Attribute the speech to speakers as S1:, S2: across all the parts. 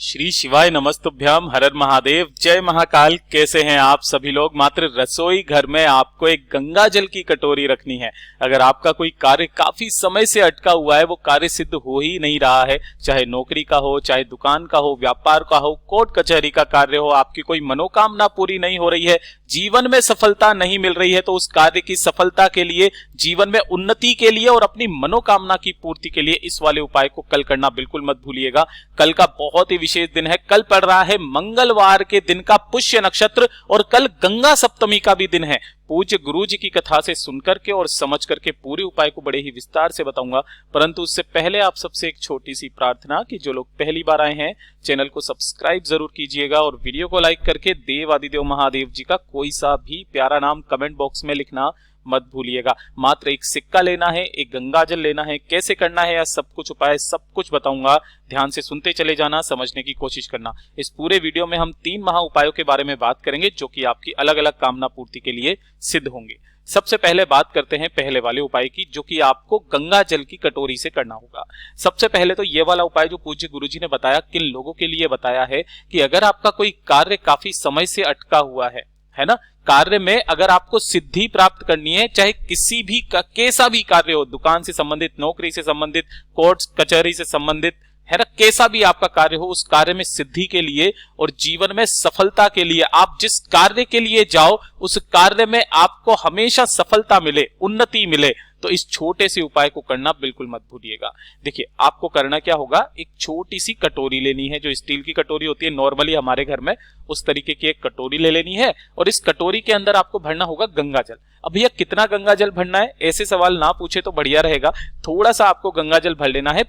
S1: श्री शिवाय नमस्तुभ्याम, हर महादेव, जय महाकाल। कैसे हैं आप सभी लोग। मात्र रसोई घर में आपको एक गंगा जल की कटोरी रखनी है। अगर आपका कोई कार्य काफी समय से अटका हुआ है, वो कार्य सिद्ध हो ही नहीं रहा है, चाहे नौकरी का हो, चाहे दुकान का हो, व्यापार का हो, कोर्ट कचहरी का कार्य हो, आपकी कोई मनोकामना पूरी नहीं हो रही है, जीवन में सफलता नहीं मिल रही है, तो उस कार्य की सफलता के लिए, जीवन में उन्नति के लिए और अपनी मनोकामना की पूर्ति के लिए इस वाले उपाय को कल करना बिल्कुल मत भूलिएगा। कल का बहुत ही विशेष दिन है। कल पड़ रहा है मंगलवार के दिन का पुष्य नक्षत्र और कल गंगा सप्तमी का भी दिन है। पूज्य गुरु जी की कथा से सुनकर के और समझ करके पूरे उपाय को बड़े ही विस्तार से बताऊंगा, परंतु उससे पहले आप सबसे एक छोटी सी प्रार्थना कि जो लोग पहली बार आए हैं चैनल को सब्सक्राइब जरूर कीजिएगा और वीडियो को लाइक करके देव आदिदेव महादेव जी का कोई सा भी प्यारा नाम कमेंट बॉक्स में लिखना मत भूलिएगा। मात्र एक सिक्का लेना है, एक गंगा जल लेना है, कैसे करना है या सब कुछ उपाय सब कुछ बताऊंगा। ध्यान से सुनते चले जाना, समझने की कोशिश करना। इस पूरे वीडियो में हम 3 महा उपायों के बारे में बात करेंगे जो कि आपकी अलग अलग कामना पूर्ति के लिए सिद्ध होंगे। सबसे पहले बात करते हैं पहले वाले उपाय की, जो कि आपको गंगा जल की कटोरी से करना होगा। सबसे पहले तो ये वाला उपाय जो पूज्य गुरुजी ने बताया, किन लोगों के लिए बताया है कि अगर आपका कोई कार्य काफी समय से अटका हुआ है ना, कार्य में अगर आपको सिद्धि प्राप्त करनी है, चाहे किसी भी कैसा भी कार्य हो, दुकान से संबंधित, नौकरी से संबंधित, कोर्ट कचहरी से संबंधित, है ना, कैसा भी आपका कार्य हो, उस कार्य में सिद्धि के लिए और जीवन में सफलता के लिए, आप जिस कार्य के लिए जाओ उस कार्य में आपको हमेशा सफलता मिले, उन्नति मिले, तो इस छोटे से उपाय को करना बिल्कुल मत भूलिएगा। देखिए, आपको करना क्या होगा, एक छोटी सी कटोरी लेनी है, जो स्टील की कटोरी होती है नॉर्मली हमारे घर में, उस तरीके की एक कटोरी ले लेनी है और इस कटोरी के अंदर आपको भरना होगा गंगा जल। अब भैया कितना गंगा जल भरना है, ऐसे सवाल ना पूछे तो बढ़िया रहेगा। थोड़ा सा आपको गंगा जल भर लेना है,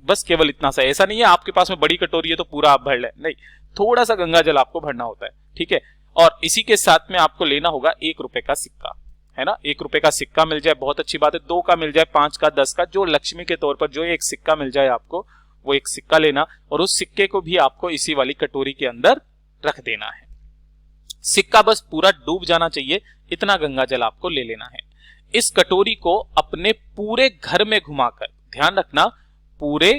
S1: बस केवल इतना सा। ऐसा नहीं है आपके पास में बड़ी कटोरी है तो पूरा आप भर ले, नहीं, थोड़ा सा गंगा जल आपको भरना होता है, ठीक है। और इसी के साथ में आपको लेना होगा 1 रुपए का सिक्का, है ना। 1 रुपए का सिक्का मिल जाए बहुत अच्छी बात है, 2 का मिल जाए, 5 का, 10 का, जो लक्ष्मी के तौर पर जो एक सिक्का मिल जाए आपको, वो एक सिक्का लेना और उस सिक्के को भी आपको इसी वाली कटोरी के अंदर रख देना है। सिक्का बस पूरा डूब जाना चाहिए, इतना गंगा जल आपको ले लेना है। इस कटोरी को अपने पूरे घर में घुमाकर, ध्यान रखना, पूरे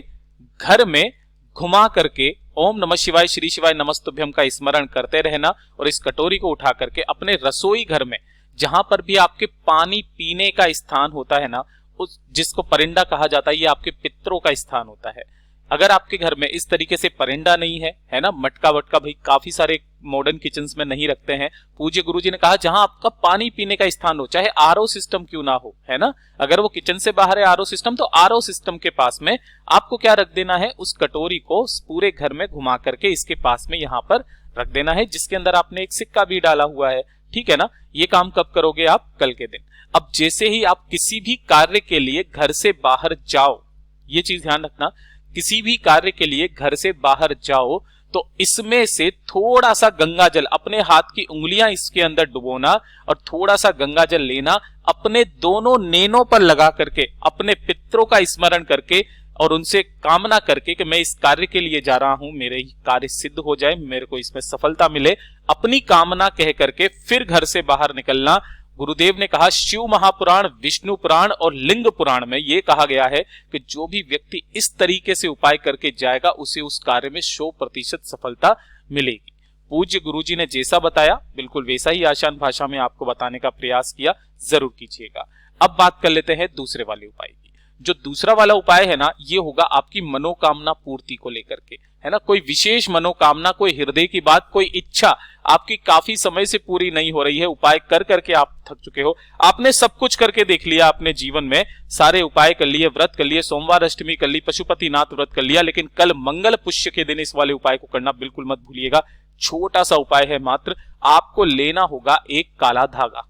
S1: घर में घुमा करके ओम नमः शिवाय श्री शिवाय नमस्तुभ्यम का स्मरण करते रहना और इस कटोरी को उठा करके अपने रसोई घर में, जहां पर भी आपके पानी पीने का स्थान होता है ना, उस जिसको परिंदा कहा जाता है, ये आपके पितरों का स्थान होता है। अगर आपके घर में इस तरीके से परिंदा नहीं है ना, मटका वटका भाई काफी सारे मॉडर्न किचन्स में नहीं रखते हैं, पूज्य गुरुजी ने कहा जहां आपका पानी पीने का स्थान हो, चाहे आरओ सिस्टम क्यों ना हो, है ना, अगर वो किचन से बाहर है आरओ सिस्टम, तो आरओ सिस्टम के पास में आपको क्या रख देना है, उस कटोरी को पूरे घर में घुमा करके इसके पास में यहां पर रख देना है, जिसके अंदर आपने एक सिक्का भी डाला हुआ है, ठीक है ना। ये काम कब करोगे आप, कल के दिन। अब जैसे ही आप किसी भी कार्य के लिए घर से बाहर जाओ, ये चीज ध्यान रखना, किसी भी कार्य के लिए घर से बाहर जाओ तो इसमें से थोड़ा सा गंगा जल, अपने हाथ की उंगलियां इसके अंदर डुबोना और थोड़ा सा गंगा जल लेना, अपने दोनों नैनों पर लगा करके, अपने पितरों का स्मरण करके और उनसे कामना करके कि मैं इस कार्य के लिए जा रहा हूं, मेरे ही कार्य सिद्ध हो जाए, मेरे को इसमें सफलता मिले, अपनी कामना कह करके फिर घर से बाहर निकलना। गुरुदेव ने कहा, शिव महापुराण, विष्णु पुराण और लिंग पुराण में यह कहा गया है कि जो भी व्यक्ति इस तरीके से उपाय करके जाएगा उसे उस कार्य में 100% सफलता मिलेगी। पूज्य गुरुजी ने जैसा बताया बिल्कुल वैसा ही आसान भाषा में आपको बताने का प्रयास किया, जरूर कीजिएगा। अब बात कर लेते हैं दूसरे वाले उपाय की। जो दूसरा वाला उपाय है ना, ये होगा आपकी मनोकामना पूर्ति को लेकर के, है ना। कोई विशेष मनोकामना, कोई हृदय की बात, कोई इच्छा आपकी काफी समय से पूरी नहीं हो रही है, उपाय कर करके आप थक चुके हो, आपने सब कुछ करके देख लिया, अपने जीवन में सारे उपाय कर लिए, व्रत कर लिए, सोमवार अष्टमी कर ली, पशुपतिनाथ व्रत कर लिया, लेकिन कल मंगल पुष्य के दिन इस वाले उपाय को करना बिल्कुल मत भूलिएगा। छोटा सा उपाय है, मात्र आपको लेना होगा एक काला धागा।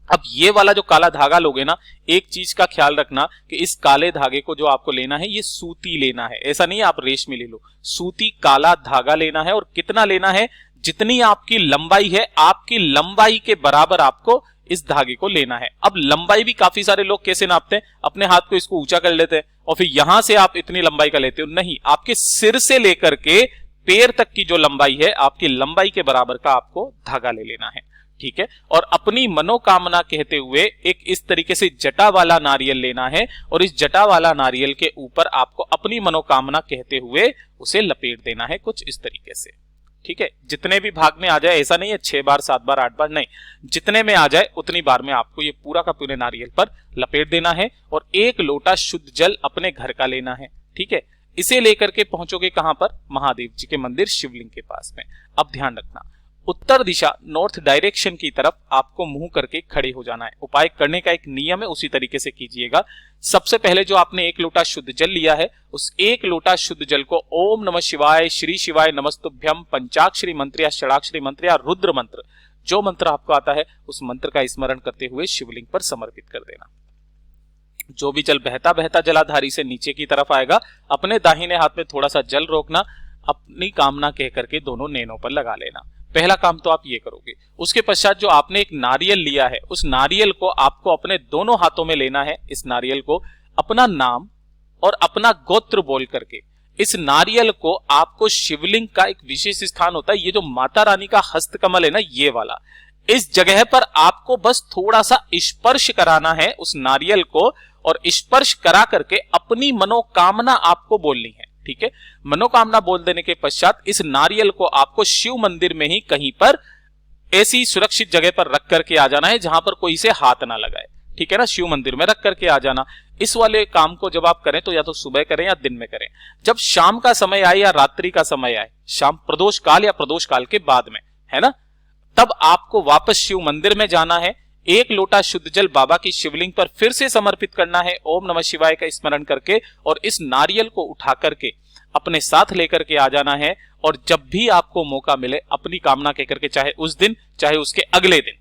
S1: अब ये वाला जो काला धागा लोगे ना, एक चीज का ख्याल रखना कि इस काले धागे को जो आपको लेना है, ये सूती लेना है, ऐसा नहीं आप रेशमी ले लो, सूती काला धागा लेना है। और कितना लेना है, जितनी आपकी लंबाई है, आपकी लंबाई के बराबर आपको इस धागे को लेना है। अब लंबाई भी काफी सारे लोग कैसे नापते हैं, अपने हाथ को इसको ऊंचा कर लेते हैं और फिर यहां से आप इतनी लंबाई का लेते हो, नहीं, आपके सिर से लेकर के पैर तक की जो लंबाई है, आपकी लंबाई के बराबर का आपको धागा ले लेना है, ठीक है। और अपनी मनोकामना कहते हुए एक इस तरीके से जटा वाला नारियल लेना है और इस जटा वाला नारियल के ऊपर आपको अपनी मनोकामना कहते हुए उसे लपेट देना है कुछ इस तरीके से, ठीक है। जितने भी भाग में आ जाए, ऐसा नहीं है 6 बार 7 बार 8 बार, नहीं, जितने में आ जाए उतनी बार में आपको ये पूरा का पूरे नारियल पर लपेट देना है। और 1 लोटा शुद्ध जल अपने घर का लेना है, ठीक है। इसे लेकर के पहुंचोगे कहां पर? महादेव जी के मंदिर शिवलिंग के पास में। अब ध्यान रखना, उत्तर दिशा नॉर्थ डायरेक्शन की तरफ आपको मुंह करके खड़े हो जाना है। उपाय करने का एक नियम है, उसी तरीके से कीजिएगा। सबसे पहले जो आपने 1 लोटा शुद्ध जल लिया है, उस 1 लोटा शुद्ध जल को ओम नमः शिवाय, श्री शिवाय नमस्तुभ्यम, पंचाक्षरी मंत्र या षडाक्षरी मंत्र या रुद्र मंत्र, जो मंत्र आपको आता है उस मंत्र का स्मरण करते हुए शिवलिंग पर समर्पित कर देना। जो भी जल बहता बहता जलाधारी से नीचे की तरफ आएगा, अपने दाहिने हाथ में थोड़ा सा जल रोकना, अपनी कामना कह करके दोनों नैनों पर लगा लेना। पहला काम तो आप ये करोगे। उसके पश्चात जो आपने एक नारियल लिया है, उस नारियल को आपको अपने दोनों हाथों में लेना है। इस नारियल को अपना नाम और अपना गोत्र बोल करके, इस नारियल को आपको शिवलिंग का एक विशेष स्थान होता है, ये जो माता रानी का हस्तकमल है ना, ये वाला, इस जगह पर आपको बस थोड़ा सा स्पर्श कराना है उस नारियल को, और स्पर्श करा करके अपनी मनोकामना आपको बोलनी है, ठीक है। मनोकामना बोल देने के पश्चात इस नारियल को आपको शिव मंदिर में ही कहीं पर ऐसी सुरक्षित जगह पर रख करके आ जाना है जहां पर कोई से हाथ ना लगाए, ठीक है ना। शिव मंदिर में रख करके आ जाना। इस वाले काम को जब आप करें तो या तो सुबह करें या दिन में करें। जब शाम का समय आए या रात्रि का समय आए, शाम प्रदोष काल या प्रदोष काल के बाद में, है ना, तब आपको वापस शिव मंदिर में जाना है। 1 लोटा शुद्ध जल बाबा की शिवलिंग पर फिर से समर्पित करना है ओम नमः शिवाय का स्मरण करके, और इस नारियल को उठा करके अपने साथ लेकर के आ जाना है। और जब भी आपको मौका मिले अपनी कामना कह करके, चाहे उस दिन चाहे उसके अगले दिन,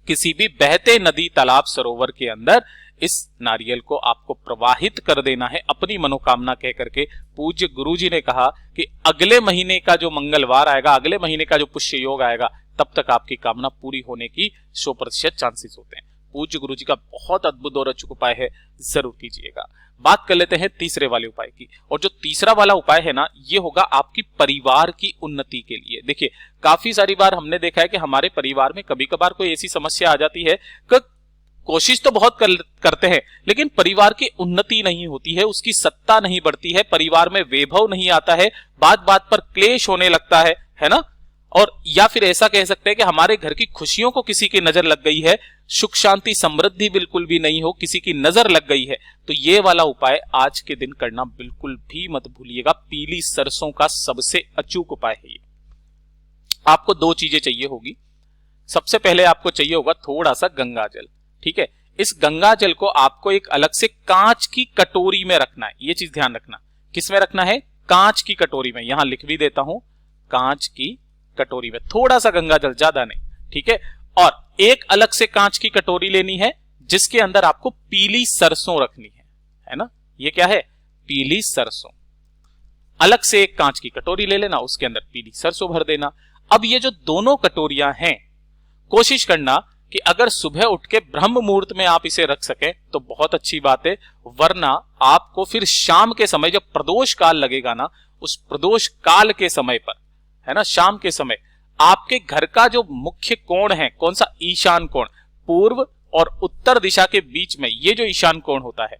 S1: किसी भी बहते नदी तालाब सरोवर के अंदर इस नारियल को आपको प्रवाहित कर देना है अपनी मनोकामना कह करके। पूज्य गुरुजी ने कहा कि अगले महीने का जो मंगलवार आएगा, अगले महीने का जो पुष्य योग आएगा, तब तक आपकी कामना पूरी होने की 100% चांसेस होते हैं। पूज्य गुरुजी का बहुत अद्भुत और अचूक उपाय है, जरूर कीजिएगा। बात कर लेते हैं तीसरे वाले उपाय की। और जो तीसरा वाला उपाय है ना, ये होगा आपकी परिवार की उन्नति के लिए। देखिए, काफी सारी बार हमने देखा है कि हमारे परिवार में कभी कभार कोई ऐसी समस्या आ जाती है कि कोशिश तो बहुत करते हैं, लेकिन परिवार की उन्नति नहीं होती है, उसकी सत्ता नहीं बढ़ती है, परिवार में वैभव नहीं आता है, बात बात पर क्लेश होने लगता है ना। और या फिर ऐसा कह सकते हैं कि हमारे घर की खुशियों को किसी की नजर लग गई है, सुख शांति समृद्धि बिल्कुल भी नहीं हो, किसी की नजर लग गई है, तो ये वाला उपाय आज के दिन करना बिल्कुल भी मत भूलिएगा। पीली सरसों का सबसे अचूक उपाय है ये। आपको 2 चीजें चाहिए होगी। सबसे पहले आपको चाहिए होगा थोड़ा सा गंगा जल, ठीक है। इस गंगा जल को आपको एक अलग से कांच की कटोरी में रखना है। ये चीज ध्यान रखना, किस में रखना है? कांच की कटोरी में। यहां लिख भी देता हूं, कांच की कटोरी में थोड़ा सा गंगा जल, ज्यादा नहीं, ठीक है। और एक अलग से कांच की कटोरी लेनी है जिसके अंदर आपको पीली सरसों रखनी है ना। ये क्या है? पीली सरसों। अलग से एक कांच की कटोरी ले लेना, उसके अंदर पीली सरसों भर देना। अब ये जो दोनों कटोरियां हैं, कोशिश करना कि अगर सुबह उठ के ब्रह्म मुहूर्त में आप इसे रख सकें तो बहुत अच्छी बात है, वरना आपको फिर शाम के समय जब प्रदोष काल लगेगा ना, उस प्रदोष काल के समय पर, है ना, शाम के समय आपके घर का जो मुख्य कोण है, कौन सा? ईशान कोण। पूर्व और उत्तर दिशा के बीच में ये जो ईशान कोण होता है,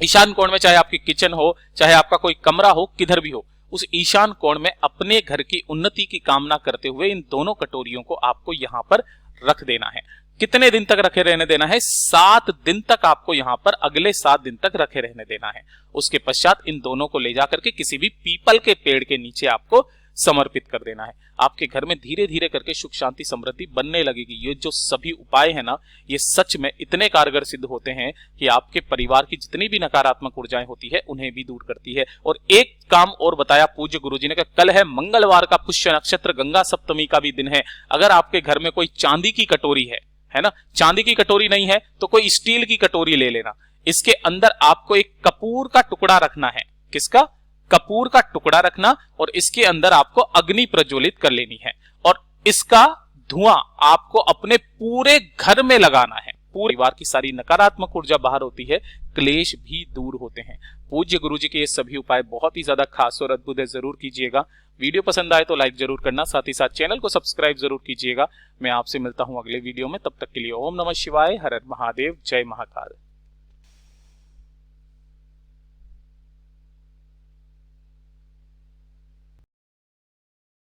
S1: ईशान कोण में चाहे आपकी किचन हो, चाहे आपका कोई कमरा हो, किधर भी हो, उस ईशान कोण में अपने घर की उन्नति की कामना करते हुए इन दोनों कटोरियों को आपको यहां पर रख देना है। कितने दिन तक रखे रहने देना है? 7 दिन तक आपको यहां पर, अगले 7 दिन तक रखे रहने देना है। उसके पश्चात इन दोनों को ले जाकर के किसी भी पीपल के पेड़ के नीचे आपको समर्पित कर देना है। आपके घर में धीरे धीरे करके सुख शांति समृद्धि बनने लगेगी। ये जो सभी उपाय है ना, ये सच में इतने कारगर सिद्ध होते हैं कि आपके परिवार की जितनी भी नकारात्मक ऊर्जाएं होती है उन्हें भी दूर करती है। और एक काम और बताया पूज्य गुरुजी ने, कल है मंगलवार का पुष्य नक्षत्र, गंगा सप्तमी का भी दिन है। अगर आपके घर में कोई चांदी की कटोरी है ना, चांदी की कटोरी नहीं है तो कोई स्टील की कटोरी ले लेना। इसके अंदर आपको एक कपूर का टुकड़ा रखना है। किसका? कपूर का टुकड़ा रखना, और इसके अंदर आपको अग्नि प्रज्वलित कर लेनी है, और इसका धुआं आपको अपने पूरे घर में लगाना है। पूरे परिवार की सारी नकारात्मक ऊर्जा बाहर होती है, क्लेश भी दूर होते हैं। पूज्य गुरुजी के ये सभी उपाय बहुत ही ज्यादा खास और अद्भुत है, जरूर कीजिएगा। वीडियो पसंद आए तो लाइक जरूर करना, साथ ही साथ चैनल को सब्सक्राइब जरूर कीजिएगा। मैं आपसे मिलता हूं अगले वीडियो में, तब तक के लिए ओम नमः शिवाय, हर हर महादेव, जय महाकाल।